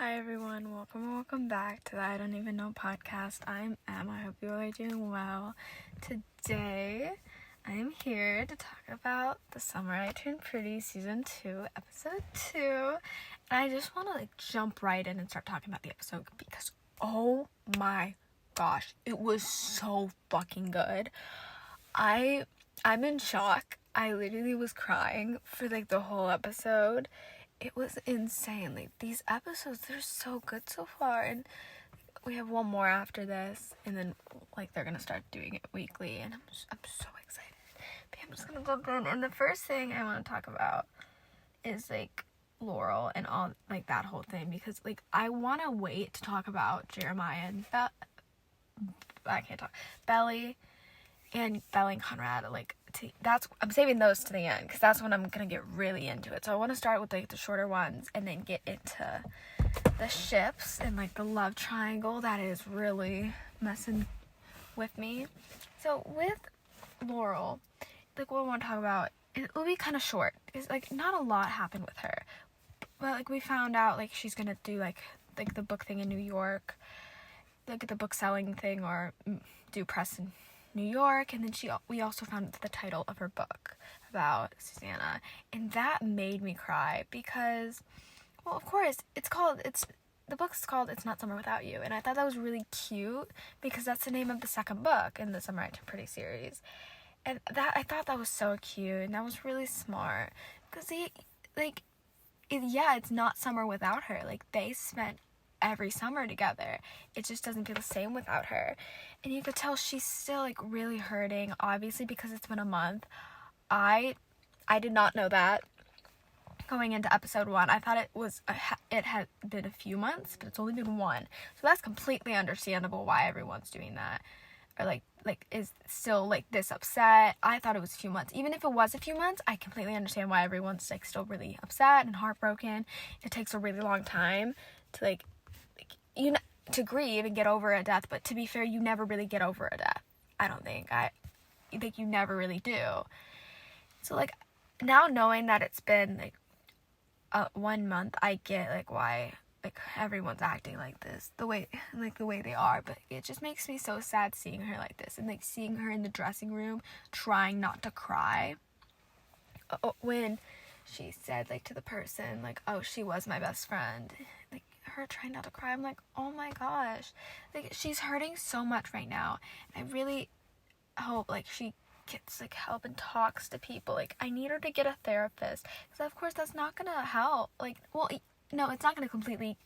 Hi everyone, welcome back to the I Don't Even Know podcast. I'm Em. I hope you all are doing well. Today, I'm here to talk about The Summer I Turned Pretty Season 2, Episode 2. And I just want to jump right in and start talking about the episode because, oh my gosh, it was so fucking good. I'm in shock. I literally was crying for the whole episode. It was insane. These episodes, they're so good so far, and we have one more after this, and then they're gonna start doing it weekly, and I'm so excited. But I'm just gonna jump in, and the first thing I want to talk about is Laurel and all that whole thing, because I want to wait to talk about Jeremiah and Belly and Conrad. I'm saving those to the end because that's when I'm gonna get really into it. So I want to start with the shorter ones and then get into the ships and the love triangle that is really messing with me. So with Laurel, what I want to talk about, it will be kind of short. It's not a lot happened with her, but we found out she's gonna do the book thing in New York, the book selling thing, or do press in New York, and then we also found the title of her book about Susanna, and that made me cry because, well, of course, the book's called It's Not Summer Without You, and I thought that was really cute because that's the name of the second book in the Summer I Turned Pretty series, and I thought that was so cute, and that was really smart because it's not summer without her. They spent every summer together. It just doesn't feel the same without her. And you could tell she's still really hurting, obviously, because it's been a month. I did not know that going into episode 1. I thought it had been a few months, but it's only been one. So that's completely understandable why everyone's doing that. Or is still this upset. I thought it was a few months. Even if it was a few months, I completely understand why everyone's still really upset and heartbroken. It takes a really long time to to grieve and get over a death, but to be fair, you never really get over a death. I don't think. I think you never really do. So now knowing that it's been 1 month, I get why everyone's acting like this, the way they are, but it just makes me so sad seeing her like this, and seeing her in the dressing room trying not to cry when she said to the person oh, she was my best friend, her trying not to cry. I'm oh my gosh, she's hurting so much right now, and I really hope she gets help and talks to people. I need her to get a therapist, because of course that's not gonna help. No, it's not gonna completely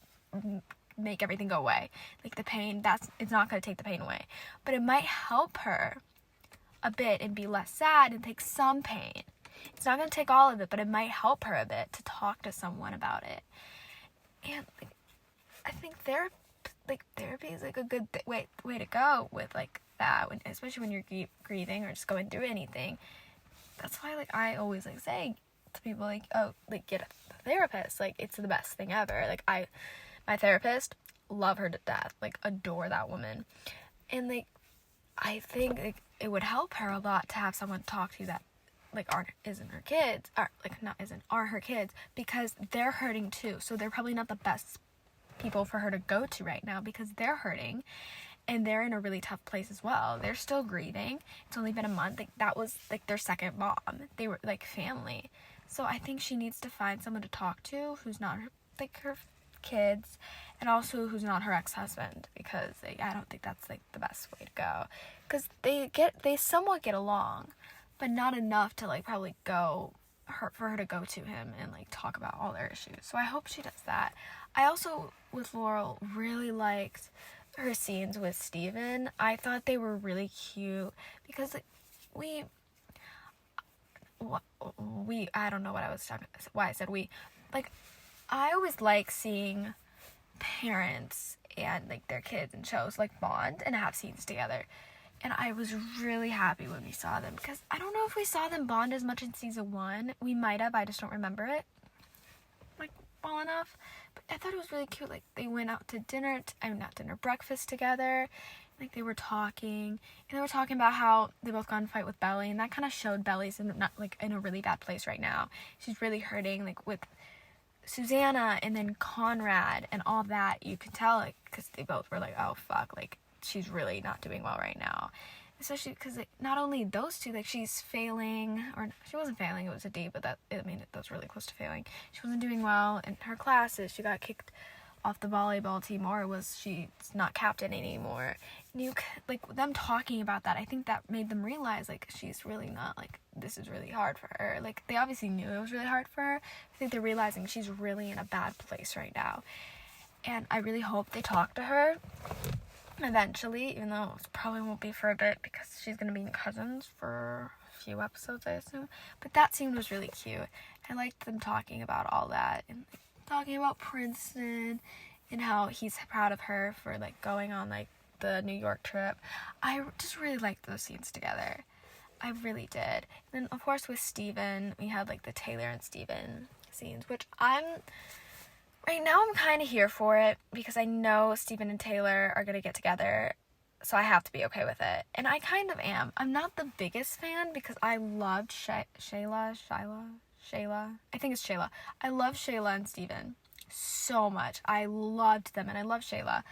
make everything go away, the pain, it's not gonna take the pain away, but it might help her a bit and be less sad and take some pain. It's not gonna take all of it, but it might help her a bit to talk to someone about it. And I think therapy is a good way to go with that, especially when you're grieving or just going through anything. That's why I always say to people get a therapist. It's the best thing ever. My therapist, love her to death. Adore that woman. And I think it would help her a lot to have someone talk to that isn't her kids, or are her kids, because they're hurting too. So they're probably not the best people for her to go to right now because they're hurting and they're in a really tough place as well. They're still grieving. It's only been a month. That was their second mom. They were family. So I think she needs to find someone to talk to who's not her her kids, and also who's not her ex-husband, because I don't think that's the best way to go, because they somewhat get along, but not enough to probably for her to go to him and talk about all their issues. So I hope she does that. I also, with Laurel, really liked her scenes with Steven. I thought they were really cute because I don't know what I was talking, why I said we, I always like seeing parents and their kids in shows bond and have scenes together. And I was really happy when we saw them, because I don't know if we saw them bond as much in season 1. We might have, I just don't remember it well enough. But I thought it was really cute. They went out to dinner, breakfast together. They were talking, and they were talking about how they both got in a fight with Belly, and that kind of showed Belly's in a really bad place right now. She's really hurting, with Susanna and then Conrad and all that, you could tell, like, because they both were like, oh fuck, like, she's really not doing well right now. Especially because, like, not only those two, like, she's failing, or she wasn't failing, it was a D, but that was really close to failing. She wasn't doing well in her classes. She got kicked off the volleyball team, or she's not captain anymore. And like, them talking about that, I think that made them realize, like, she's really not, like, this is really hard for her. Like, they obviously knew it was really hard for her. I think they're realizing she's really in a bad place right now. And I really hope they talk to her eventually, even though it probably won't be for a bit, because she's going to be in Cousins for a few episodes, I assume. But that scene was really cute. I liked them talking about all that, and like, talking about Princeton and how he's proud of her for, like, going on, like, the New York trip. I just really liked those scenes together. I really did. And then, of course, with Steven, we had, like, the Taylor and Steven scenes, which right now I'm kind of here for it, because I know Steven and Taylor are going to get together, so I have to be okay with it. And I kind of am. I'm not the biggest fan, because I loved Shayla. I think it's Shayla. I love Shayla and Steven so much. I loved them, and I love Shayla.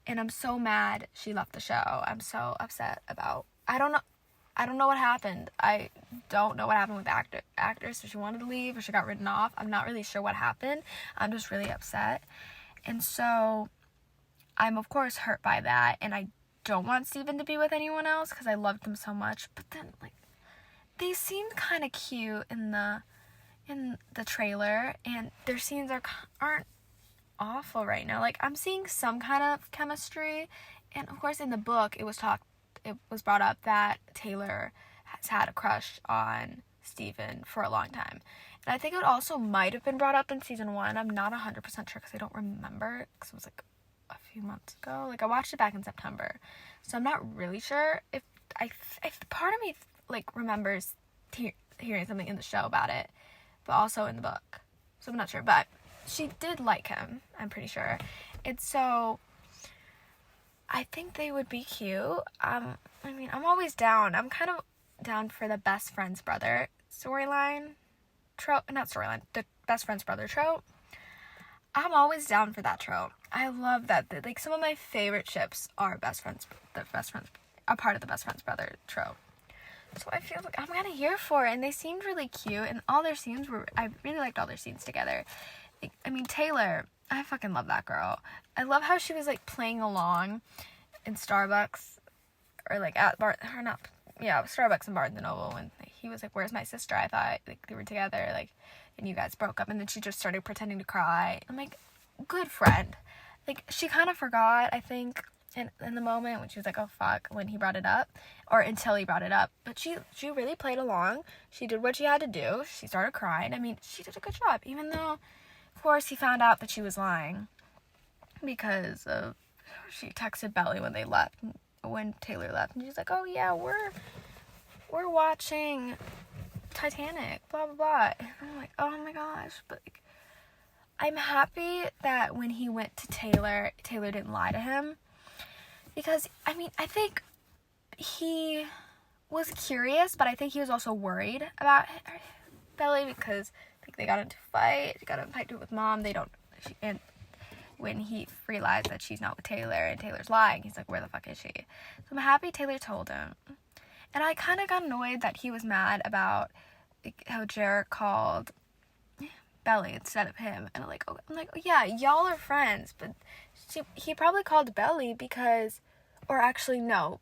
And I'm so mad she left the show. I'm so upset about... I don't know what happened. I don't know what happened with the actress. If she wanted to leave or she got written off. I'm not really sure what happened. I'm just really upset. And so I'm, of course, hurt by that. And I don't want Steven to be with anyone else, because I loved them so much. But then, like, they seemed kind of cute in the trailer, and their scenes aren't awful right now. Like, I'm seeing some kind of chemistry, and of course in the book it was brought up that Taylor has had a crush on Steven for a long time. And I think it also might have been brought up in season 1. I'm not 100% sure, because I don't remember, because it was like a few months ago. Like, I watched it back in September, so I'm not really sure if part of me, like, remembers hearing something in the show about it, but also in the book. So I'm not sure, but she did like him, I'm pretty sure. And so I think they would be cute. I mean, I'm always down. I'm kind of down for the best friend's brother storyline. The best friend's brother trope. I'm always down for that trope. I love that. Like, some of my favorite ships are a part of the best friend's brother trope. So I feel like I'm kind of here for it, and they seemed really cute, and I really liked all their scenes together. Like, I mean, Taylor, I fucking love that girl. I love how she was, like, playing along in Starbucks, or, like, Starbucks and Barnes & Noble, when he was like, where's my sister? I thought, like, they were together, like, and you guys broke up, and then she just started pretending to cry. I'm like, good friend. Like, she kind of forgot, I think, in the moment when she was like, oh fuck, when he brought it up, or until he brought it up. But she really played along. She did what she had to do. She started crying. I mean, she did a good job, even though, of course, he found out that she was lying, because she texted Belly when Taylor left, and she's like, oh yeah, we're watching Titanic, blah blah blah. And I'm like, oh my gosh. But, like, I'm happy that when he went to Taylor didn't lie to him. Because, I mean, I think he was curious, but I think he was also worried about Belly, because I think they got into a fight. She got in a fight with Mom. And when he realized that she's not with Taylor and Taylor's lying, he's like, where the fuck is she? So I'm happy Taylor told him. And I kind of got annoyed that he was mad about, like, how Jarrett called Belly instead of him. And I'm like, oh yeah, y'all are friends, but he probably called Belly because, or actually no,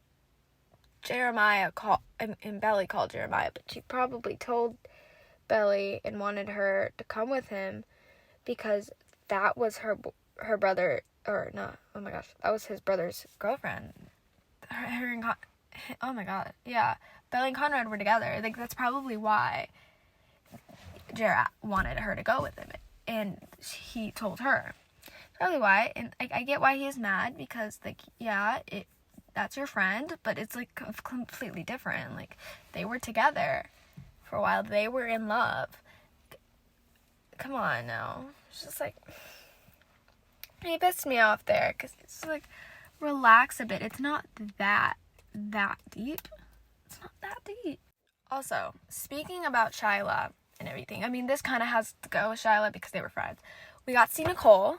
Jeremiah called, and Belly called Jeremiah, but she probably told Belly and wanted her to come with him because that was her brother, or no, oh my gosh, that was his brother's girlfriend. Oh my god, yeah, Belly and Conrad were together. Like, that's probably why Jared wanted her to go with him, and he told her. Probably why, and I get why he is mad, because, like, yeah, that's your friend, but it's, like, completely different. Like, they were together for a while. They were in love. Come on now. It's just, like, he pissed me off there, because it's, like, relax a bit. It's not that deep. It's not that deep. Also, speaking about Shyla and everything. I mean, this kind of has to go with Shyla because they were friends. We got to see Nicole.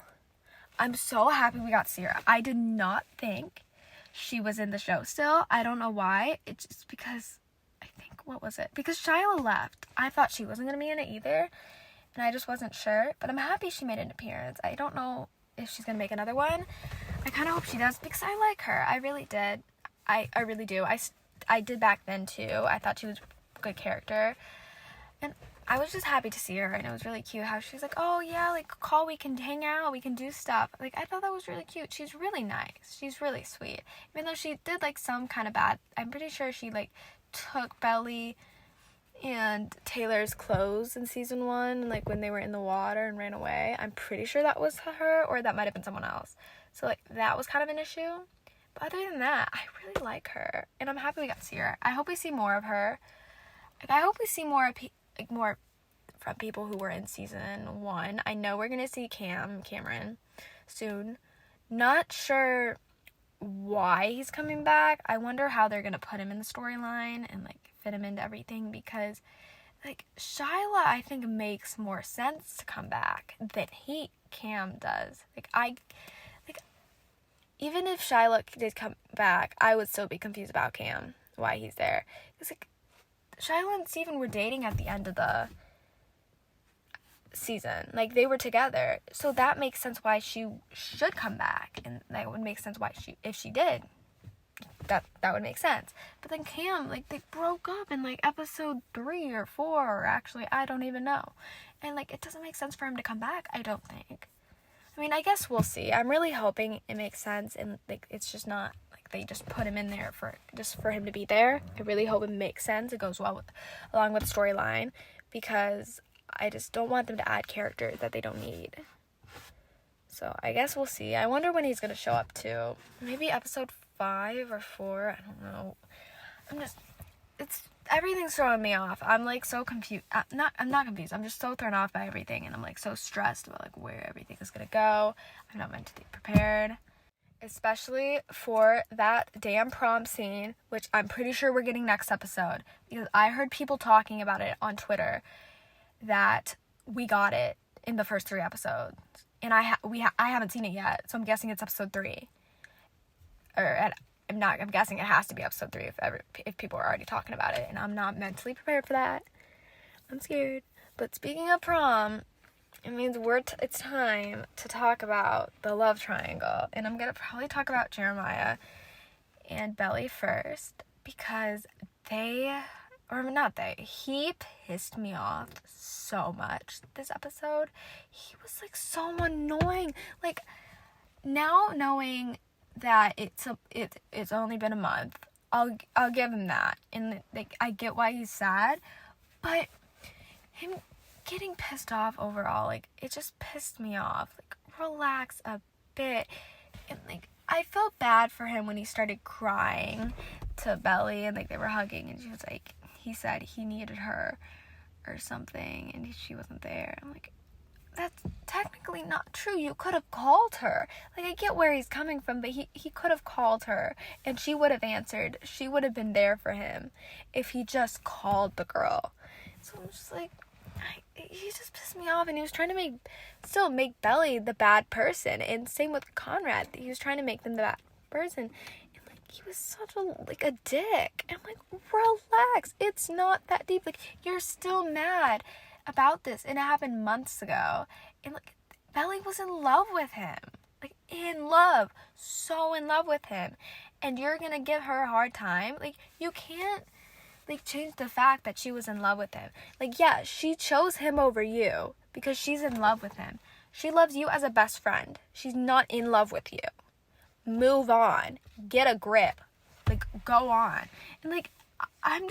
I'm so happy we got to see her. I did not think she was in the show still. I don't know why. It's just because, I think, what was it? Because Shyla left. I thought she wasn't going to be in it either, and I just wasn't sure. But I'm happy she made an appearance. I don't know if she's going to make another one. I kind of hope she does because I like her. I really did. I really do. I did back then too. I thought she was a good character. And I was just happy to see her, and it was really cute how she's like, oh yeah, like, call, we can hang out, we can do stuff. Like, I thought that was really cute. She's really nice. She's really sweet. Even though she did, like, some kind of bad, I'm pretty sure she, like, took Belly and Taylor's clothes in season 1, like, when they were in the water and ran away. I'm pretty sure that was her, or that might have been someone else. So, like, that was kind of an issue. But other than that, I really like her, and I'm happy we got to see her. I hope we see more of her. Like, I hope we see more from people who were in season 1. I know we're gonna see Cameron soon. Not sure why he's coming back. I wonder how they're gonna put him in the storyline and, like, fit him into everything, because, like, Shyla, I think, makes more sense to come back than Cam does. Even if Shyla did come back, I would still be confused about Cam, why he's there. Because, like, Shyla and Steven were dating at the end of the season. Like, they were together. So that makes sense why she should come back. And that would make sense why if she did, that would make sense. But then Cam, like, they broke up in, like, episode 3 or 4, or actually, I don't even know. And, like, it doesn't make sense for him to come back, I don't think. I mean, I guess we'll see. I'm really hoping it makes sense, and, like, it's just not like they just put him in there for him to be there. I really hope it makes sense. It goes well along with the storyline, because I just don't want them to add characters that they don't need. So I guess we'll see. I wonder when he's gonna show up too. Maybe episode 5 or 4. I don't know. Everything's throwing me off. I'm, like, so confused. I'm not confused. I'm just so thrown off by everything, and I'm, like, so stressed about, like, where everything is gonna go. I'm not mentally prepared, especially for that damn prom scene, which I'm pretty sure we're getting next episode, because I heard people talking about it on Twitter that we got it in the first 3 episodes, and I haven't seen it yet, so I'm guessing it's episode 3. I'm guessing it has to be episode 3 if people are already talking about it, and I'm not mentally prepared for that. I'm scared. But speaking of prom, it means it's time to talk about the love triangle, and I'm gonna probably talk about Jeremiah and Belly first, because he pissed me off so much this episode. He was, like, so annoying. Like, now knowing that it's only been a month, I'll give him that, and, like, I get why he's sad, but him getting pissed off overall, like, it just pissed me off. Like, relax a bit. And, like, I felt bad for him when he started crying to Belly, and, like, they were hugging, and she was like, he said he needed her or something, and she wasn't there. I'm like, that's technically not true. You could have called her. Like, I get where he's coming from, but he could have called her, and she would have answered. She would have been there for him if he just called the girl. So I'm just like, he just pissed me off, and he was trying to make Belly the bad person, and same with Conrad. He was trying to make them the bad person, and, like, he was such a dick. And I'm like, relax. It's not that deep. Like, you're still mad about this, and it happened months ago, and, like, Belly was in love with him, like, so in love with him, and you're gonna give her a hard time. Like, you can't, like, change the fact that she was in love with him. Like, yeah, she chose him over you because she's in love with him. She loves you as a best friend. She's not in love with you. Move on. Get a grip. Like, go on. And, like, I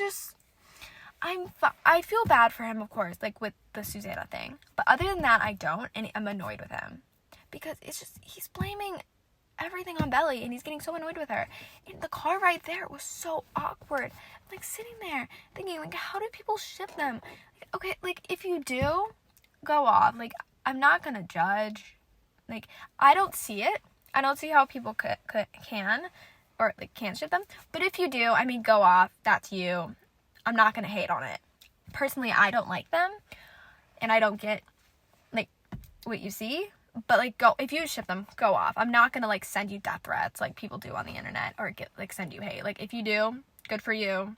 feel bad for him, of course, like, with the Susanna thing. But other than that, I don't, and I'm annoyed with him. Because it's just, he's blaming everything on Belly, and he's getting so annoyed with her. And the car right there was so awkward. Like, sitting there, thinking, like, how do people ship them? Like, okay, like, if you do, go off. Like, I'm not gonna judge. Like, I don't see it. I don't see how people can ship them. But if you do, I mean, go off. That's you. I'm not gonna hate on it. personally, I don't like them, and I don't get, like, what you see. But, like, go, if you ship them, go off. I'm not gonna, like, send you death threats like people do on the internet, or get, like, send you hate. Like, if you do, good for you.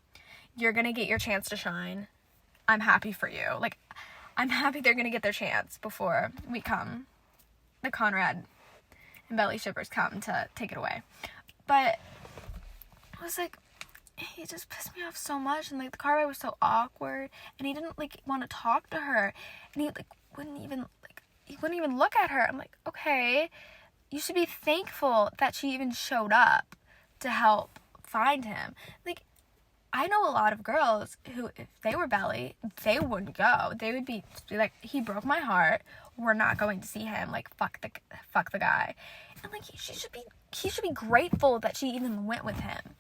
You're gonna get your chance to shine. I'm happy for you. Like, I'm happy they're gonna get their chance before we come. The Conrad and Belly shippers come to take it away. But I was like, he just pissed me off so much, and, like, the car ride was so awkward, and he didn't, like, want to talk to her, and he, like, wouldn't even look at her. I'm like, okay, you should be thankful that she even showed up to help find him. Like, I know a lot of girls who, if they were Belly, they wouldn't go. They would be like, he broke my heart, we're not going to see him, like, fuck the guy. And, like, he should be grateful that she even went with him.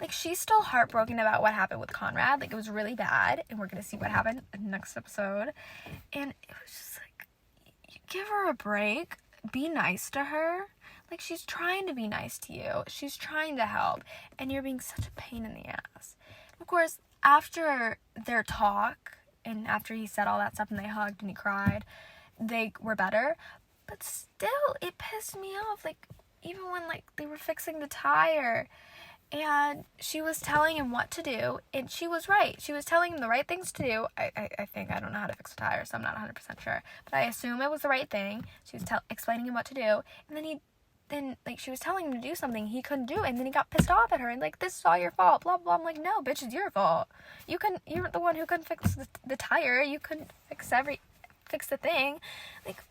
Like, she's still heartbroken about what happened with Conrad. Like, it was really bad, and we're gonna see what happened in the next episode. And it was just like, you give her a break, be nice to her. Like, she's trying to be nice to you, she's trying to help, and you're being such a pain in the ass. Of course, after their talk, and after he said all that stuff, and they hugged and he cried, they were better. But still, it pissed me off. Like, even when, like, they were fixing the tire, and she was telling him what to do, and she was right. She was telling him the right things to do. I think, I don't know how to fix a tire, so I'm not 100% sure. But I assume it was the right thing. She was explaining him what to do, and then she was telling him to do something he couldn't do, and then he got pissed off at her, and, like, this is all your fault, blah, blah. I'm like, no, bitch, it's your fault. You're the one who couldn't fix the tire. You couldn't fix the thing. Like,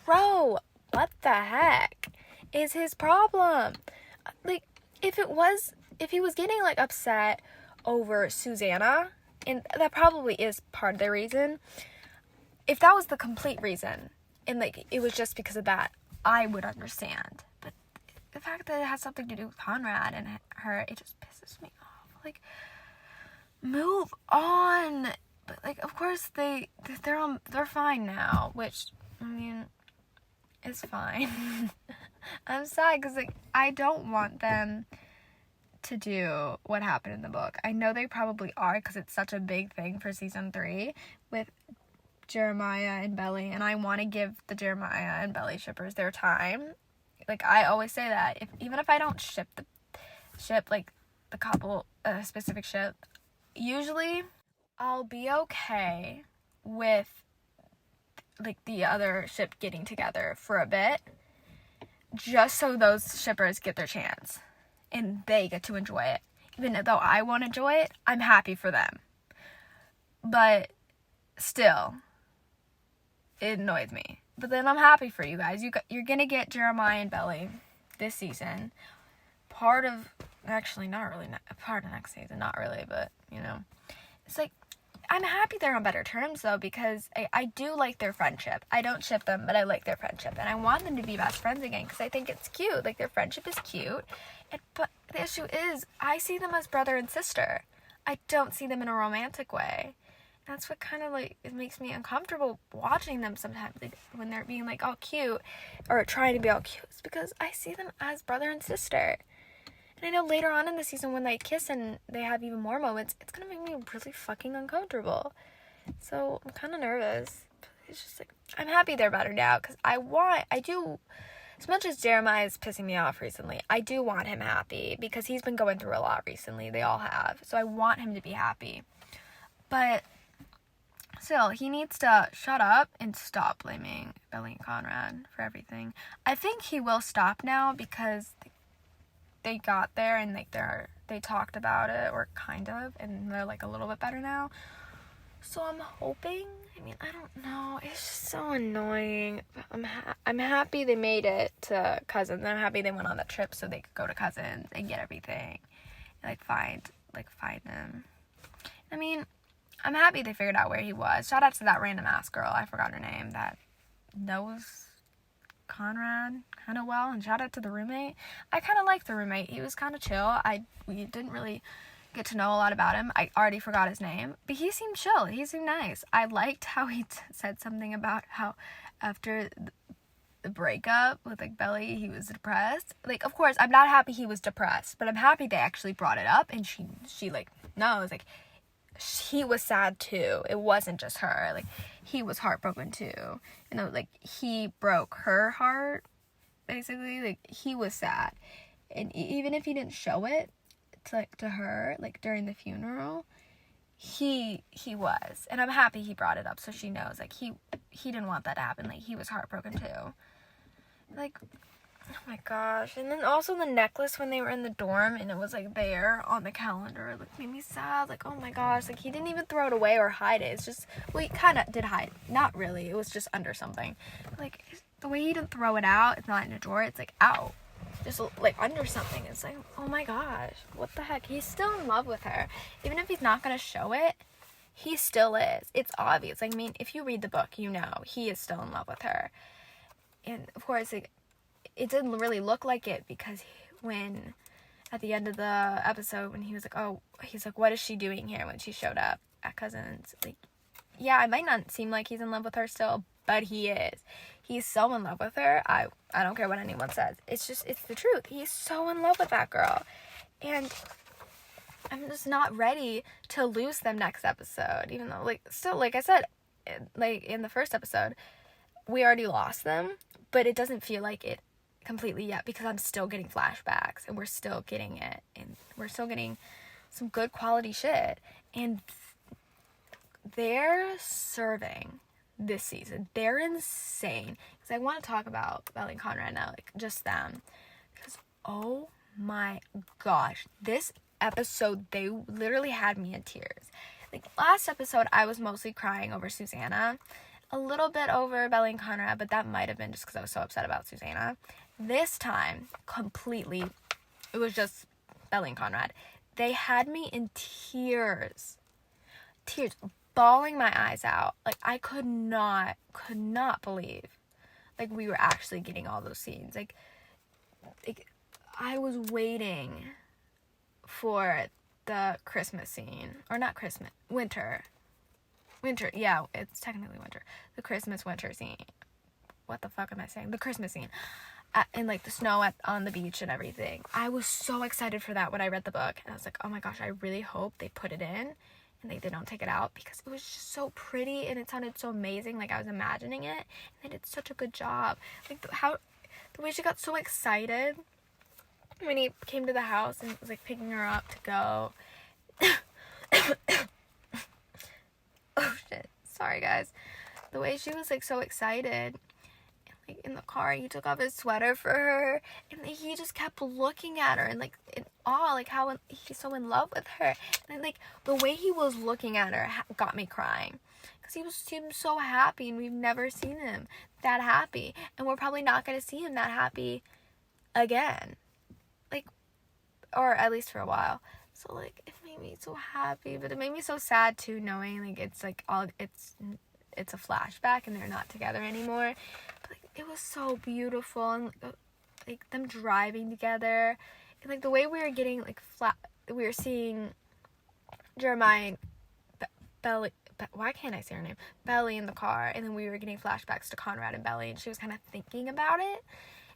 bro, what the heck is his problem? Like, if he was getting, like, upset over Susanna, and that probably is part of the reason, if that was the complete reason, and, like, it was just because of that, I would understand. But the fact that it has something to do with Conrad and her, it just pisses me off. Like, move on. But, like, of course they're fine now, which, I mean, is fine. I'm sad, because, like, I don't want them to do what happened in the book. I know they probably are, because it's such a big thing for season 3 with Jeremiah and Belly, and I want to give the Jeremiah and Belly shippers their time. Like, I always say that, even if I don't ship like the couple, a specific ship, usually I'll be okay with, like, the other ship getting together for a bit, just so those shippers get their chance and they get to enjoy it. Even though I won't enjoy it, I'm happy for them. But still, it annoys me. But then I'm happy for you guys. You're gonna get Jeremiah and Belly this season. Part of next season, not really, but, you know. It's like, I'm happy they're on better terms, though, because I do like their friendship. I don't ship them, but I like their friendship. And I want them to be best friends again, because I think it's cute. Like, their friendship is cute. But the issue is, I see them as brother and sister. I don't see them in a romantic way. That's what kind of, like, it makes me uncomfortable watching them sometimes, like, when they're being, like, all cute, or trying to be all cute. It's because I see them as brother and sister. And I know later on in the season, when they kiss and they have even more moments, it's gonna make me really fucking uncomfortable. So I'm kind of nervous. But it's just like, I'm happy they're better now, because I do, as much as Jeremiah is pissing me off recently, I do want him happy, because he's been going through a lot recently. They all have. So I want him to be happy. But still, he needs to shut up and stop blaming Belly and Conrad for everything. I think he will stop now, because they got there, and, like, they talked about it, or kind of, and they're, like, a little bit better now. So I'm hoping. I mean, I don't know. It's just so annoying. I'm happy they made it to Cousins. I'm happy they went on that trip so they could go to Cousins and get everything, and, find them. I mean, I'm happy they figured out where he was. Shout out to that random ass girl, I forgot her name, that knows Conrad kind of well, and shout out to the roommate. I kind of liked the roommate. He was kind of chill. We didn't really get to know a lot about him. I already forgot his name, but he seemed chill. He seemed nice. I liked how he said something about how after the breakup with, like, Belly, he was depressed. Like, of course, I'm not happy he was depressed, but I'm happy they actually brought it up, and she like knows, like, he was sad too. It wasn't just her. Like, he was heartbroken too. You know, like, he broke her heart, basically. Like, he was sad. And even if he didn't show it to her, like, during the funeral, he was. And I'm happy he brought it up so she knows. Like, he didn't want that to happen. Like, he was heartbroken too. Like, oh my gosh. And then also the necklace when they were in the dorm and it was like there on the calendar, it like made me sad. Like, oh my gosh, like he didn't even throw it away or hide it. It's just, well, he kind of did hide. Not really. It was just under something. Like, the way he didn't throw it out, it's not in a drawer, it's like out. Just like under something. It's like, oh my gosh, what the heck? He's still in love with her. Even if he's not going to show it, he still is. It's obvious. Like, I mean, if you read the book, you know he is still in love with her. And of course, like, it didn't really look like it because when at the end of the episode when he's like, what is she doing here when she showed up at Cousins? Like, yeah, it might not seem like he's in love with her still, but he is. He's so in love with her. I don't care what anyone says. It's the truth. He's so in love with that girl. And I'm just not ready to lose them next episode. Even though, like, still, like I said, like in the first episode, we already lost them, but it doesn't feel like it completely yet because I'm still getting flashbacks and we're still getting it and we're still getting some good quality shit. And they're serving this season. They're insane. Because I want to talk about Belly and Conrad now, like just them. Because oh my gosh, this episode, they literally had me in tears. Like last episode, I was mostly crying over Susanna. A little bit over Belly and Conrad, but that might have been just because I was so upset about Susanna. This time, completely, it was just Belly and Conrad. They had me in tears, bawling my eyes out. Like, I could not believe, like, we were actually getting all those scenes. Like I was waiting for the Christmas scene, or not Christmas, winter, yeah, it's technically winter. The Christmas winter scene. What the fuck am I saying? The Christmas scene. And like the snow on the beach and everything. I was so excited for that when I read the book. And I was like, oh my gosh, I really hope they put it in and they don't take it out because it was just so pretty and it sounded so amazing. Like I was imagining it. And they did such a good job. Like the way she got so excited when he came to the house and was like picking her up to go. Oh shit, sorry guys. The way she was like so excited, like in the car, he took off his sweater for her, and he just kept looking at her and like in awe, like how he's so in love with her. And like the way he was looking at her got me crying, because he seemed so happy, and we've never seen him that happy, and we're probably not gonna see him that happy again, like, or at least for a while. So like it made me so happy, but it made me so sad too, knowing like it's like all it's a flashback and they're not together anymore. But like it was so beautiful, and like them driving together, and like the way we were getting like we were seeing Jeremiah and Belly. Why can't I say her name? Belly in the car, and then we were getting flashbacks to Conrad and Belly, and she was kind of thinking about it.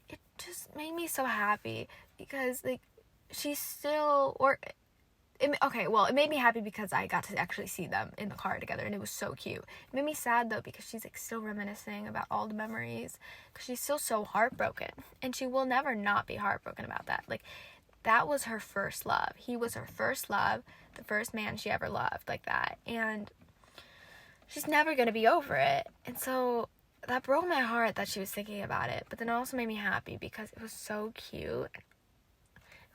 It just made me so happy because like she's still it made me happy because I got to actually see them in the car together, and it was so cute. It made me sad, though, because she's, like, still reminiscing about all the memories, because she's still so heartbroken, and she will never not be heartbroken about that. Like, that was her first love. He was her first love, the first man she ever loved like that, and she's never going to be over it, and so that broke my heart that she was thinking about it, but then it also made me happy because it was so cute.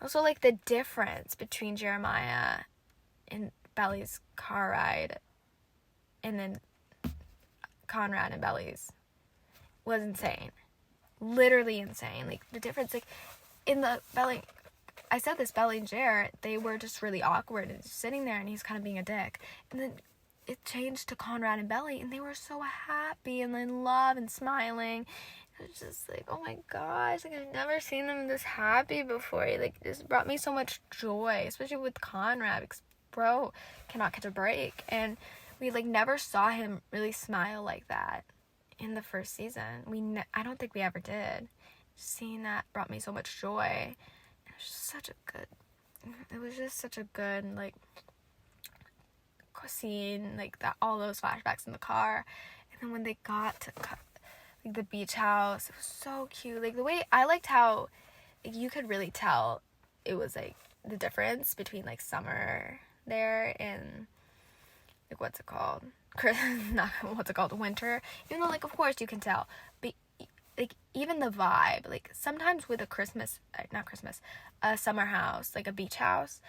Also, like, the difference between Jeremiah and Belly's car ride and then Conrad and Belly's was insane. Literally insane. Like, the difference, like, in the Belly... I said this, Belly and Jer, they were just really awkward and just sitting there, and he's kind of being a dick. And then it changed to Conrad and Belly, and they were so happy and in love and smiling. It was just like, oh my gosh, like I've never seen them this happy before. Like, this brought me so much joy, especially with Conrad, because bro cannot catch a break. And we like never saw him really smile like that in the first season. I don't think we ever did. Seeing that brought me so much joy. It was just such a good, like, scene, like that, all those flashbacks in the car. And then when they got to like the beach house, it was so cute. Like the way I liked how like, you could really tell it was like the difference between like summer there and like winter. Even though like of course you can tell, but like even the vibe, like sometimes with a summer house, like a beach house,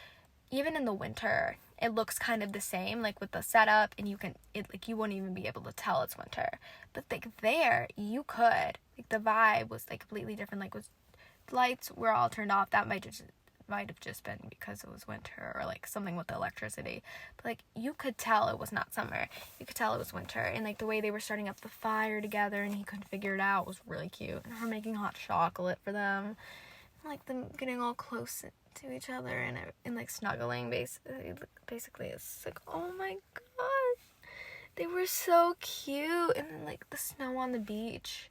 even in the winter it looks kind of the same, like with the setup, and you won't even be able to tell it's winter. But like there you could, like the vibe was like completely different. Like was lights were all turned off. That might have just been because it was winter or like something with the electricity, but like you could tell it was not summer, you could tell it was winter. And like the way they were starting up the fire together and he couldn't figure it out was really cute, and her making hot chocolate for them, and like them getting all close to each other and like snuggling basically. It's like, oh my god, they were so cute. And then like the snow on the beach,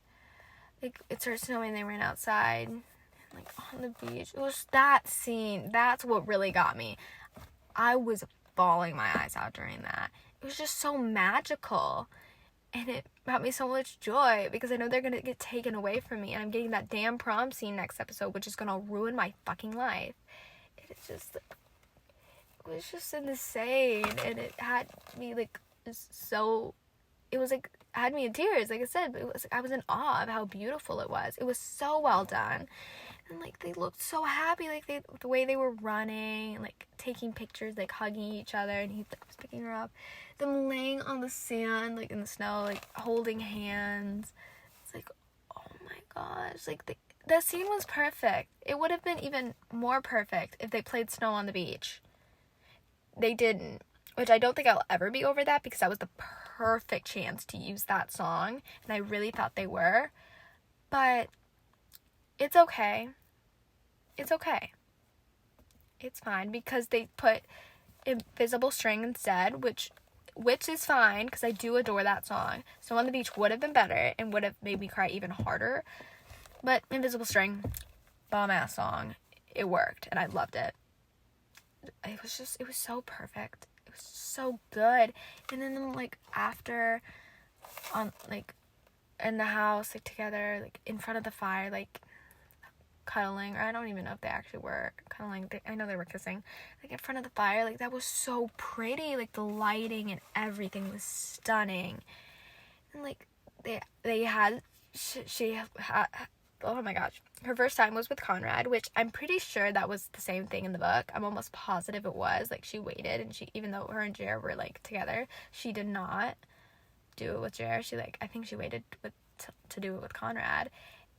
like it started snowing, they ran outside like on the beach. It was that scene, that's what really got me. I was bawling my eyes out during that. It was just so magical, and it brought me so much joy because I know they're gonna get taken away from me, and I'm getting that damn prom scene next episode, which is gonna ruin my fucking life. It was just insane, and it had me like had me in tears, like I said. But I was in awe of how beautiful it was. It was so well done. And like they looked so happy, like the way they were running, like taking pictures, like hugging each other, and he was picking her up. Them laying on the sand, like in the snow, like holding hands. It's like, oh my gosh, like the scene was perfect. It would have been even more perfect if they played Snow on the Beach. They didn't, which I don't think I'll ever be over that, because that was the perfect chance to use that song, and I really thought they were. But it's okay. It's okay. It's fine, because they put Invisible String instead, which is fine, because I do adore that song. Snow on the Beach would have been better and would have made me cry even harder. But Invisible String, bomb-ass song. It worked, and I loved it. It was so perfect. It was so good. And then, like, after, in the house, like, together, like, in front of the fire, like, cuddling, or I don't even know if they actually were cuddling. I know they were kissing, like in front of the fire. Like that was so pretty. Like the lighting and everything was stunning. And like they had she had, oh my gosh, her first time was with Conrad, which I'm pretty sure that was the same thing in the book. I'm almost positive it was. Like she waited, and even though her and Jer were like together, she did not do it with Jer. I think she waited to do it with Conrad.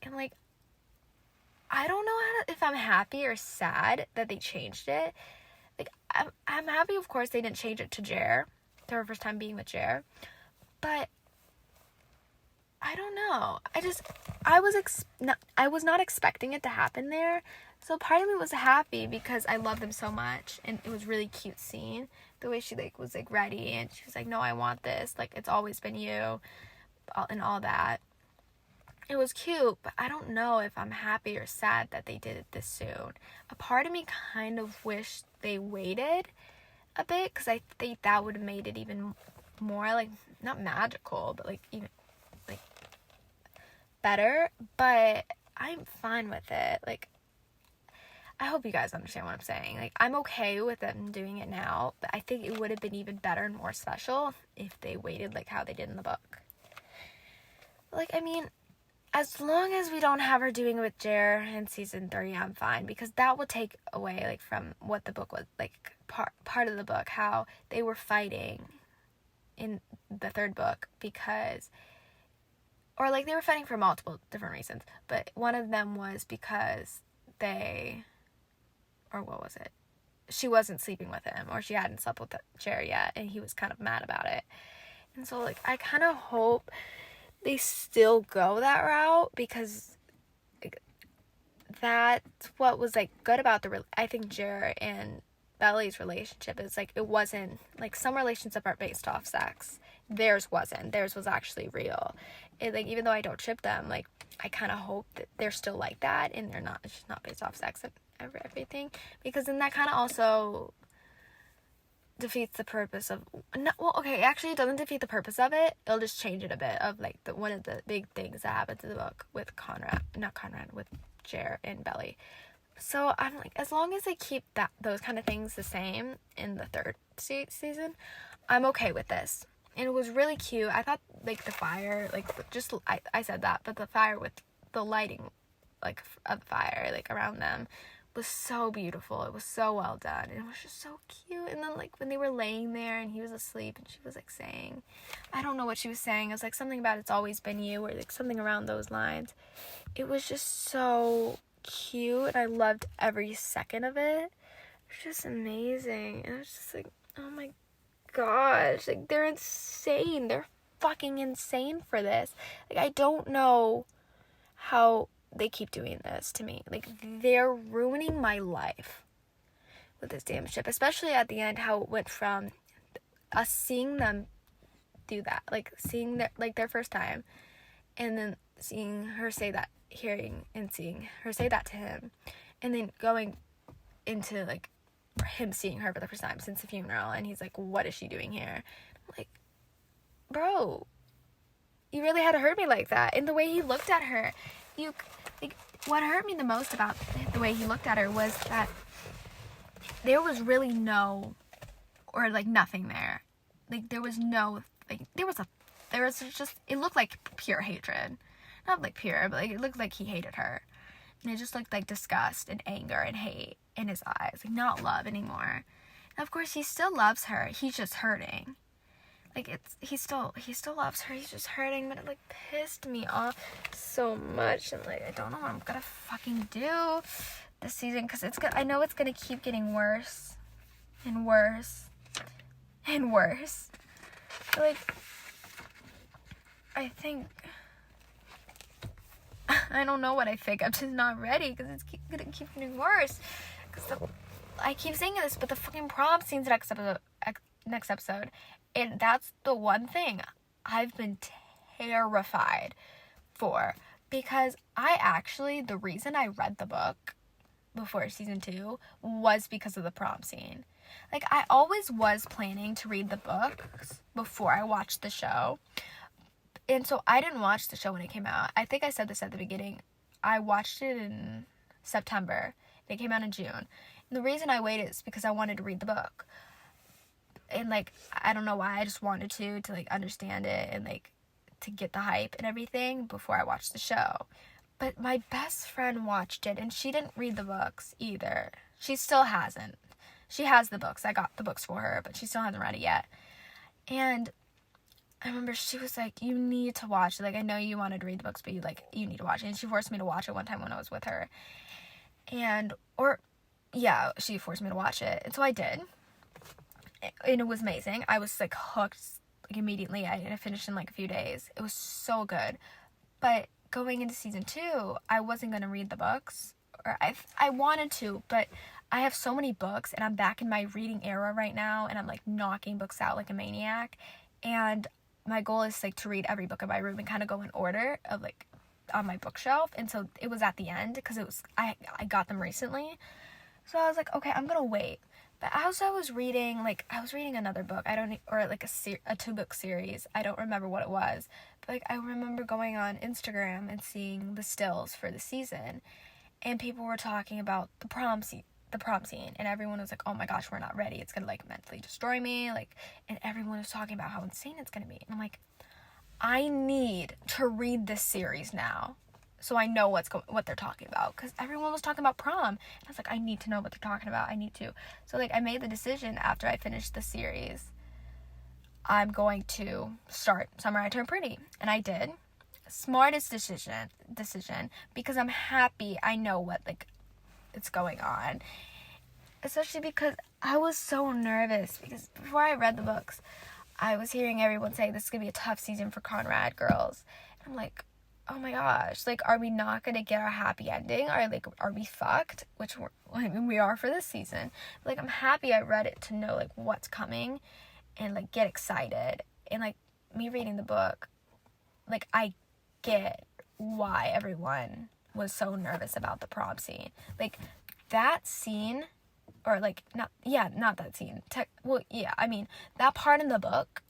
And like, I don't know if I'm happy or sad that they changed it. Like, I'm happy, of course, they didn't change it to Jer, to her first time being with Jer. But I don't know. I was not expecting it to happen there. So part of me was happy because I love them so much, and it was really cute scene. The way she was ready, and she was like, "No, I want this. Like, it's always been you," and all that. It was cute, but I don't know if I'm happy or sad that they did it this soon. A part of me kind of wished they waited a bit, because I think that would have made it even more, like, not magical, but, like, even, like, better. But I'm fine with it. Like, I hope you guys understand what I'm saying. Like, I'm okay with them doing it now, but I think it would have been even better and more special if they waited, like, how they did in the book. Like, I mean, as long as we don't have her doing it with Jer in season 3, I'm fine, because that would take away, like, from what the book was, like, part of the book, how they were fighting in the 3rd book, because, or, like, they were fighting for multiple different reasons, but one of them was because or what was it? She wasn't sleeping with him, or she hadn't slept with Jer yet, and he was kind of mad about it. And so, like, I kind of hope they still go that route, because that's what was, like, good about I think Jer and Belly's relationship is, like, it wasn't, like, some relationships are based off sex. Theirs wasn't. Theirs was actually real. Like, even though I don't ship them, like, I kind of hope that they're still like that, and it's just not based off sex and everything, because then that kind of also defeats the purpose of, no, well, okay, actually it doesn't defeat the purpose of it. It'll just change it a bit of, like, one of the big things that happens in the book with with Jer and Belly. So I'm like, as long as they keep those kind of things the same in the third season, I'm okay with this. And it was really cute. I thought, like, the fire, like, I said that, but the fire with the lighting, like, of the fire, like, around them was so beautiful. It was so well done. And it was just so cute. And then, like, when they were laying there and he was asleep and she was, like, saying, I don't know what she was saying. It was, like, something about it's always been you, or, like, something around those lines. It was just so cute. And I loved every second of it. It was just amazing. And I was just like, oh my gosh, like, they're insane. They're fucking insane for this. Like, I don't know how they keep doing this to me. Like, they're ruining my life with this damn ship, especially at the end, how it went from us seeing them do that, like, seeing their first time, and then seeing her say that, hearing and seeing her say that to him, and then going into, like, him seeing her for the first time since the funeral, and he's like, what is she doing here? I'm like, bro, you really had to hurt me like that. And the way he looked at her, what hurt me the most about the way he looked at her was that there was really nothing there. Like, there was just, it looked like pure hatred. Not like pure, but, like, it looked like he hated her. And it just looked like disgust and anger and hate in his eyes. Like, not love anymore. And of course, he still loves her. He's just hurting. Like, he still loves her. He's just hurting. But it, like, pissed me off so much. And, like, I don't know what I'm gonna fucking do this season. Because I know it's gonna keep getting worse. And worse. And worse. But, like, I think... I don't know what I think. I'm just not ready because it's gonna keep getting worse. I keep saying this, but the fucking prom scene's next episode, and that's the one thing I've been terrified for, because the reason I read the book before season 2 was because of the prom scene. Like, I always was planning to read the books before I watched the show. And so I didn't watch the show when it came out. I think I said this at the beginning. I watched it in September. It came out in June. And the reason I waited is because I wanted to read the book. And, like, I don't know why. I just wanted to like, understand it and, like, to get the hype and everything before I watched the show. But my best friend watched it, and she didn't read the books either. She still hasn't. She has the books. I got the books for her, but she still hasn't read it yet. And I remember she was like, you need to watch it. Like, I know you wanted to read the books, but you need to watch it. And she forced me to watch it one time when I was with her. She forced me to watch it. And so I did. And it was amazing. I was, like, hooked, like, immediately. I finished in, like, a few days. It was so good. But going into season 2, I wasn't going to read the books. Or I wanted to, but I have so many books, and I'm back in my reading era right now, and I'm, like, knocking books out like a maniac. And my goal is, like, to read every book in my room and kind of go in order of, like, on my bookshelf. And so it was at the end because I got them recently. So I was like, okay, I'm gonna wait. But as I was reading, like, I was reading another book. A 2-book series. I don't remember what it was. But, like, I remember going on Instagram and seeing the stills for the season, and people were talking about the prom scene, and everyone was like, oh my gosh, we're not ready. It's gonna, like, mentally destroy me. Like, and everyone was talking about how insane it's gonna be. And I'm like, I need to read this series now, so I know what they're talking about, because everyone was talking about prom, and I was like, I need to know what they're talking about. I need to. So, like, I made the decision after I finished the series, I'm going to start Summer I Turned Pretty, and I did. Smartest decision, because I'm happy I know what, like, it's going on, especially because I was so nervous, because before I read the books, I was hearing everyone say this is gonna be a tough season for Conrad girls, and I'm like, oh my gosh, like, are we not gonna get our happy ending? Are we fucked? Which we are for this season. Like, I'm happy I read it to know, like, what's coming, and, like, get excited. And, like, me reading the book, like, I get why everyone was so nervous about the prom scene. Like, that scene or like, not that scene. I mean, that part in the book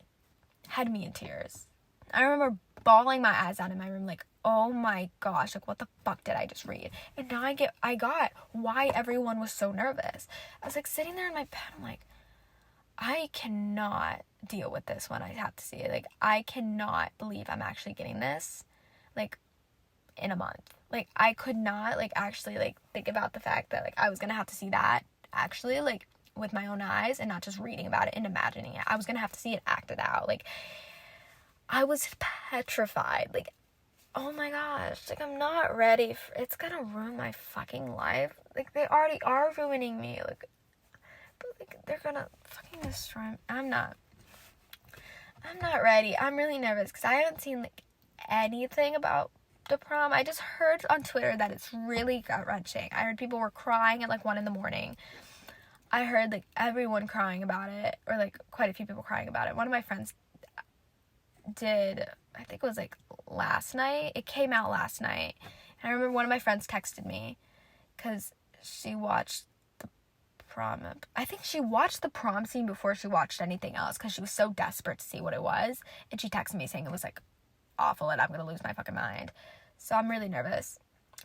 had me in tears. I remember bawling my eyes out in my room, like, oh my gosh, like, what the fuck did I just read? And now I got why everyone was so nervous. I was like sitting there in my bed, I'm like, I cannot deal with this when I have to see it. Like, I cannot believe I'm actually getting this, like, in a month. Like, I could not, like, actually, like, think about the fact that, like, I was gonna have to see that, actually, like, with my own eyes, and not just reading about it and imagining it. I was gonna have to see it acted out. Like, I was petrified. Like, oh my gosh, like, I'm not ready it's gonna ruin my fucking life. Like, they already are ruining me. Like, but, like, they're gonna fucking destroy me. I'm not ready. I'm really nervous because I haven't seen, like, anything about the prom. I just heard on Twitter that it's really gut-wrenching. I heard people were crying at, like, 1 a.m. I heard, like, everyone crying about it, or, like, quite a few people crying about it. One of my friends did, I think it was, like, last night. It came out last night. And I remember one of my friends texted me because she watched the prom. I think she watched the prom scene before she watched anything else because she was so desperate to see what it was. And she texted me saying it was, like, awful and I'm going to lose my fucking mind. So I'm really nervous.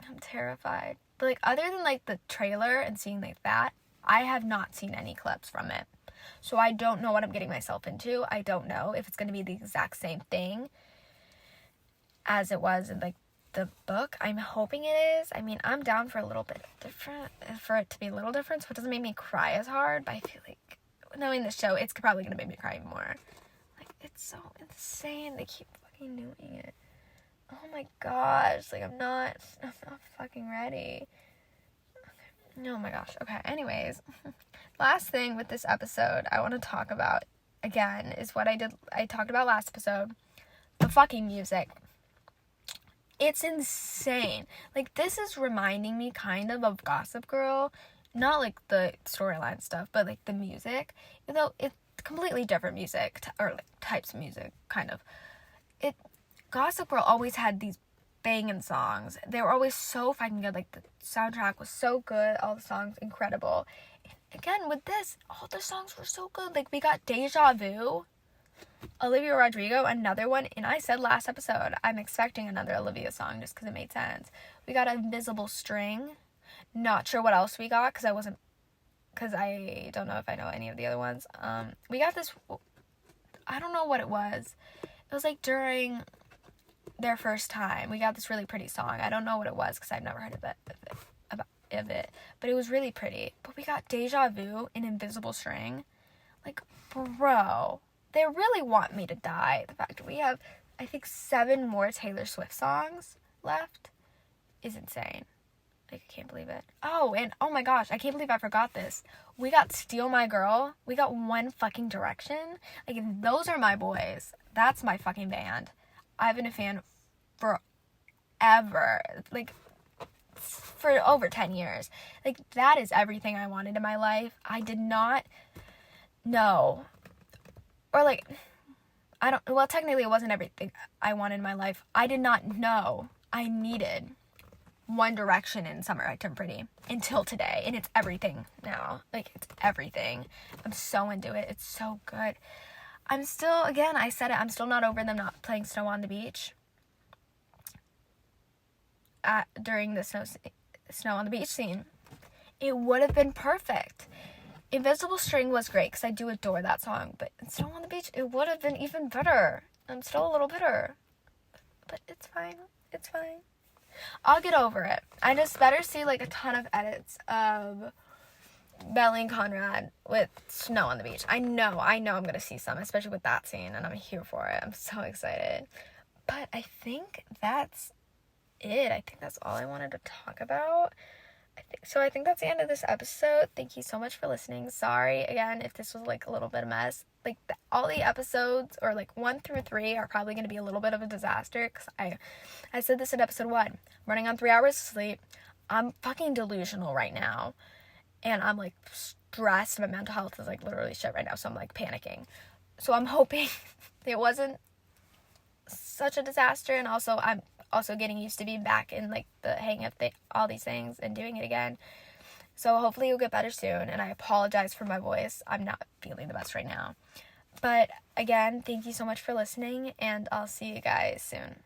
I'm terrified. But, like, other than, like, the trailer and seeing, like, that, I have not seen any clips from it. So I don't know what I'm getting myself into. I don't know if it's going to be the exact same thing as it was in, like, the book. I'm hoping it is. I mean, I'm down for a little bit different, for it to be a little different, so it doesn't make me cry as hard. But I feel like knowing the show, it's probably going to make me cry more. Like, it's so insane. They keep fucking doing it. Oh my gosh. Like, I'm not fucking ready. Oh my gosh. Okay, anyways. Last thing with this episode I want to talk about, again, is what I talked about last episode. The fucking music. It's insane. Like, this is reminding me kind of Gossip Girl. Not, like, the storyline stuff, but, like, the music. You know, it's completely different music, or, like, types of music, kind of. Gossip Girl always had these banging songs. They were always so fucking good. Like, the soundtrack was so good. All the songs, incredible. And again, with this, all the songs were so good. Like, we got Deja Vu, Olivia Rodrigo, another one. And I said last episode, I'm expecting another Olivia song just because it made sense. We got Invisible String. Not sure what else we got because I don't know if I know any of the other ones. We got this, I don't know what it was. It was, like, during their first time. We got this really pretty song. I don't know what it was because I've never heard of it. But it was really pretty. But we got Deja Vu and Invisible String. Like, bro, they really want me to die. The fact that we have, I think, 7 more Taylor Swift songs left is insane. Like, I can't believe it. Oh, and oh my gosh, I can't believe I forgot this. We got Steal My Girl. We got One Fucking Direction. Like, those are my boys. That's my fucking band. I've been a fan forever. Like, for over 10 years. Like, that is everything I wanted in my life. I did not know. Or, like, technically it wasn't everything I wanted in my life. I did not know I needed One Direction in Summer I Turned Pretty until today. And it's everything now. Like, it's everything. I'm so into it. It's so good. I'm still, again, I said it, I'm still not over them not playing Snow on the Beach. During the Snow on the Beach scene. It would have been perfect. Invisible String was great because I do adore that song. But Snow on the Beach, it would have been even better. I'm still a little bitter. But it's fine. It's fine. I'll get over it. I just better see, like, a ton of edits of Belly and Conrad with Snow on the Beach. I know I'm going to see some, especially with that scene, and I'm here for it. I'm so excited. But I think that's it. I think that's all I wanted to talk about. I think that's the end of this episode. Thank you so much for listening. Sorry, again, if this was, like, a little bit of a mess. Like, all the episodes, or, like, 1 through 3 are probably going to be a little bit of a disaster, because I said this in episode 1. Running on 3 hours of sleep. I'm fucking delusional right now. And I'm, like, stressed. My mental health is, like, literally shit right now. So I'm, like, panicking. So I'm hoping it wasn't such a disaster. And also, I'm also getting used to being back in, like, the hang of all these things and doing it again. So hopefully you'll get better soon, and I apologize for my voice. I'm not feeling the best right now. But again, thank you so much for listening, and I'll see you guys soon.